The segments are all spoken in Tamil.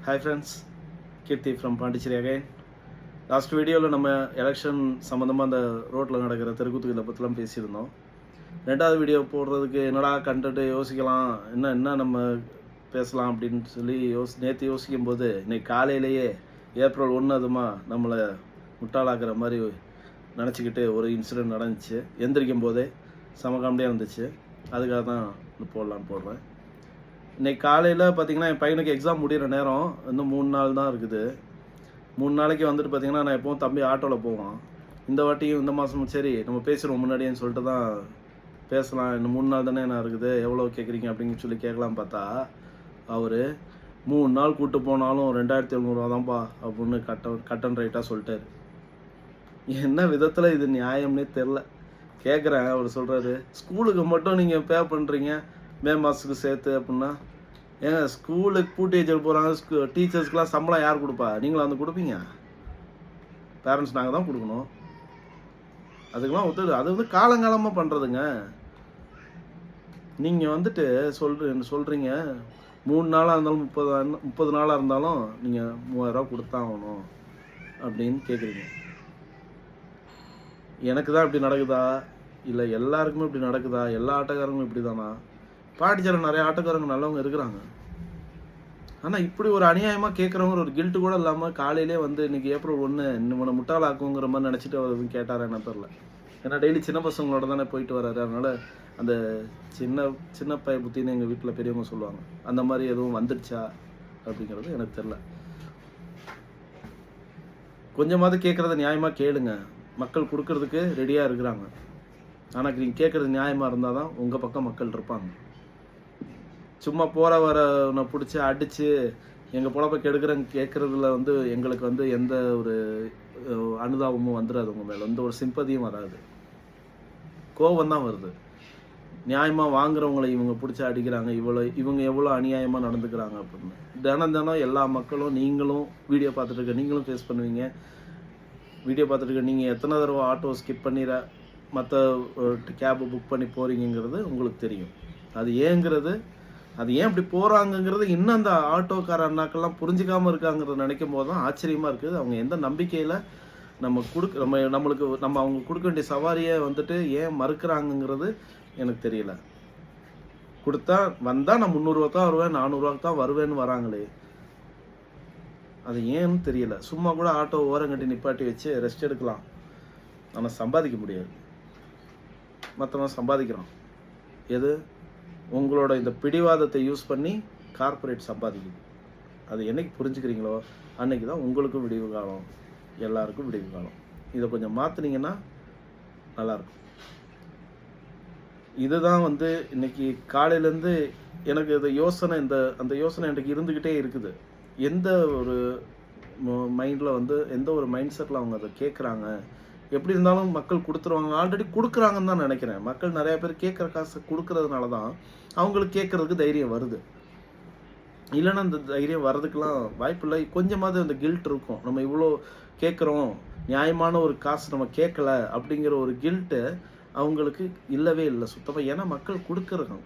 Hi friends, Kirti from Pondicherry again. Last வீடியோவில் நம்ம எலெக்ஷன் சம்மந்தமாக அந்த ரோட்டில் நடக்கிற தெருக்கூத்துக்களை பற்றிலாம் பேசியிருந்தோம். ரெண்டாவது வீடியோ போடுறதுக்கு என்னடா கண்டென்ட்டு யோசிக்கலாம், என்ன நம்ம பேசலாம் அப்படின்னு சொல்லி நேற்று யோசிக்கும் போது இன்னைக்கு காலையிலேயே ஏப்ரல் 1 அதுமா நம்மளை முட்டாளாக்குற மாதிரி நினச்சிக்கிட்டு ஒரு இன்சிடெண்ட் நடந்துச்சு. எந்திரிக்கும் போதே செம காமெடியாக இருந்துச்சு. அதுக்காக தான் போடலான்னு போடுறேன். இன்றைக்கி காலையில் பார்த்திங்கன்னா என் பையனுக்கு எக்ஸாம் முடிகிற நேரம் இன்னும் 3 நாள் தான் இருக்குது. 3 நாளைக்கு வந்துட்டு பார்த்திங்கன்னா நான் எப்போவும் தம்பி ஆட்டோவில் போவான். இந்த வாட்டியும் இந்த மாதமும் சரி நம்ம பேசுகிறோம் முன்னாடின்னு சொல்லிட்டு தான் பேசலாம், இன்னும் 3 நாள் தானே என்ன இருக்குது, எவ்வளோ கேட்குறீங்க அப்படின்னு சொல்லி கேட்கலாம் பார்த்தா அவர் 3 நாள் கூப்பிட்டு போனாலும் 2700 தான்ப்பா அப்படின்னு கட்டன் ரைட்டாக சொல்லிட்டாரு. என்ன விதத்தில் இது நியாயம்னே தெரில. கேட்குறேன், அவர் சொல்கிறாரு ஸ்கூலுக்கு மட்டும் நீங்கள் பே பண்ணுறீங்க மே மாதத்துக்கு சேர்த்து அப்படின்னா, ஏங்க ஸ்கூலுக்கு பூட்டி டீச்சர் போகிறாங்க, டீச்சர்ஸ்க்கெலாம் சம்பளம் யார் கொடுப்பா? நீங்களும் வந்து கொடுப்பீங்க? பேரண்ட்ஸ் நாங்கள் தான் கொடுக்கணும். அதுக்கெல்லாம் அது வந்து காலங்காலமாக பண்ணுறதுங்க. நீங்கள் வந்துட்டு சொல்கிறீங்க 3 நாளாக இருந்தாலும் 30 நாளாக இருந்தாலும் நீங்கள் 3000 கொடுத்தாகணும் அப்படின்னு கேட்குறீங்க. எனக்கு தான் இப்படி நடக்குதா இல்லை எல்லாருக்குமே இப்படி நடக்குதா? எல்லா ஆட்டக்காரங்களும் இப்படி தானா? பாட்டிச்சாரம் நிறைய ஆட்டக்காரங்க நல்லவங்க இருக்கிறாங்க. ஆனால் இப்படி ஒரு அநியாயமாக கேட்குறவங்க ஒரு கில்ட்டு கூட இல்லாமல் காலையிலே வந்து இன்றைக்கி ஏப்ரல் 1 இவனை முட்டாளாக்குங்கிற மாதிரி நினச்சிட்டு அவர் எதுவும் கேட்டார் என்ன தெரில. ஏன்னா டெய்லி சின்ன பசங்களோட தானே போயிட்டு வர்றாரு. அதனால் அந்த சின்ன பைய புத்தின்னு எங்கள் வீட்டில் பெரியவங்க சொல்லுவாங்க. அந்த மாதிரி எதுவும் வந்துடுச்சா அப்படிங்கிறது எனக்கு தெரில. கொஞ்சமாவது கேட்குறத நியாயமாக கேளுங்க. மக்கள் கொடுக்கறதுக்கு ரெடியாக இருக்கிறாங்க. ஆனால் நீங்கள் கேட்குறது நியாயமாக இருந்தால் தான் உங்கள் பக்கம் மக்கள் இருப்பாங்க. சும்மா போகிற வரனை பிடிச்சி அடித்து எங்கள் பொழப்பை கெடுக்கிறவங்க கேட்குறதுல வந்து எங்களுக்கு வந்து எந்த ஒரு அனுதாபமும் வந்துடாது. உங்கள் மேலே எந்த ஒரு சிம்பதியும் வராது. கோபம் தான் வருது. நியாயமாக வாங்குறவங்களை இவங்க பிடிச்சி அடிக்கிறாங்க, இவங்க எவ்வளோ அநியாயமாக நடந்துக்கிறாங்க அப்படின்னு. தினம் எல்லா மக்களும், நீங்களும் வீடியோ பார்த்துட்டு இருக்க நீங்களும் ஃபேஸ் பண்ணுவீங்க. வீடியோ பார்த்துட்டு இருக்க நீங்கள் எத்தனை தடவை ஆட்டோ ஸ்கிப் பண்ணிடுற மற்ற கேபை புக் பண்ணி போகிறீங்கிறது உங்களுக்கு தெரியும். அது ஏன் அப்படி போகிறாங்கங்கிறது இன்னும் அந்த ஆட்டோக்கார அண்ணாக்கள்லாம் புரிஞ்சிக்காமல் இருக்காங்கிறத நினைக்கும் போது தான் ஆச்சரியமாக இருக்குது. அவங்க எந்த நம்பிக்கையில் நம்ம அவங்க கொடுக்க வேண்டிய சவாரியை வந்துட்டு ஏன் மறுக்கிறாங்கங்கிறது எனக்கு தெரியல. வந்தால் நான் 300 தான் வருவேன், 400 தான் வருவேன்னு வராங்களே, அது ஏன்னு தெரியல. சும்மா கூட ஆட்டோ ஓரம் கட்டி நிப்பாட்டி வச்சு ரெஸ்ட் எடுக்கலாம், ஆனால் சம்பாதிக்க முடியாது. மற்றவன் சம்பாதிக்கிறான். எது? உங்களோட இந்த பிடிவாதத்தை யூஸ் பண்ணி கார்பரேட் சம்பாதிக்குது. அது என்னைக்கு புரிஞ்சுக்கிறீங்களோ அன்னைக்கு தான் உங்களுக்கும் விடிவு காலம், எல்லாருக்கும் விடிவு காலம். இதை கொஞ்சம் மாற்றினீங்கன்னா நல்லாயிருக்கும். இதுதான் வந்து இன்னைக்கு காலையிலேருந்து எனக்கு அந்த யோசனை எனக்கு இருந்துக்கிட்டே இருக்குது. எந்த ஒரு மைண்டில் வந்து எந்த ஒரு மைண்ட் செட்டில் அவங்க அதை கேட்குறாங்க. எப்படி இருந்தாலும் மக்கள் கொடுத்துருவாங்க, ஆல்ரெடி கொடுக்குறாங்கன்னு தான் நினைக்கிறேன். மக்கள் நிறையா பேர் கேட்குற காசு கொடுக்கறதுனால தான் அவங்களுக்கு கேட்குறதுக்கு தைரியம் வருது. இல்லைன்னா அந்த தைரியம் வர்றதுக்கெலாம் வாய்ப்பு இல்லை. கொஞ்சமாவது அந்த கில்ட் இருக்கும். நம்ம இவ்வளோ கேட்குறோம், நியாயமான ஒரு காசு நம்ம கேட்கல அப்படிங்கிற ஒரு கில்ட்டு அவங்களுக்கு இல்லவே இல்லை சுத்தமாக. ஏன்னா மக்கள் கொடுக்குறாங்க.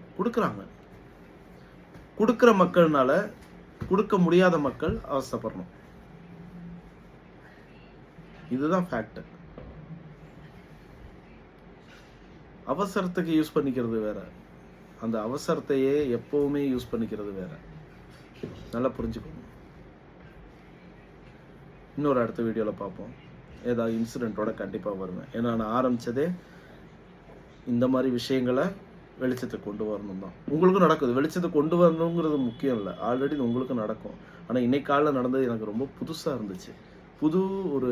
கொடுக்குற மக்கள்னால கொடுக்க முடியாத மக்கள் அவசரப்படணும். இதுதான் ஃபேக்ட். அவசரத்துக்கு யூஸ் பண்ணிக்கிறது வேற, அந்த அவசரத்தையே எப்பவுமே யூஸ் பண்ணிக்கிறது வேற. நல்லா புரிஞ்சுக்கணும். இன்னொரு அடுத்த வீடியோவில் பார்ப்போம். ஏதாவது இன்சிடென்ட்டோட கண்டிப்பாக வருவேன். ஏன்னா நான் ஆரம்பித்ததே இந்த மாதிரி விஷயங்களை வெளிச்சத்தை கொண்டு வரணும் தான். உங்களுக்கும் நடக்குது. வெளிச்சத்தை கொண்டு வரணுங்கிறது முக்கியம் இல்லை, ஆல்ரெடி உங்களுக்கும் நடக்கும். ஆனால் இன்னைக்கு காலையில் நடந்தது எனக்கு ரொம்ப புதுசாக இருந்துச்சு. புது ஒரு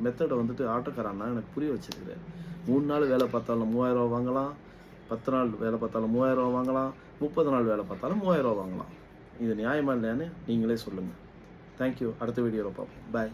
மெத்தடை வந்துட்டு ஆட்டோக்காரன்னா எனக்கு புரிய வச்சிருக்கிறேன். 3 நாள் வேலை பார்த்தாலும் 3000 வாங்கலாம், 10 நாள் வேலை பார்த்தாலும் 3000 வாங்கலாம், 30 நாள் வேலை பார்த்தாலும் 3000 வாங்கலாம். இது நியாயமா இல்லையான்னு நீங்களே சொல்லுங்கள். தேங்க்யூ. அடுத்த வீடியோவில் பார்ப்போம். பாய்.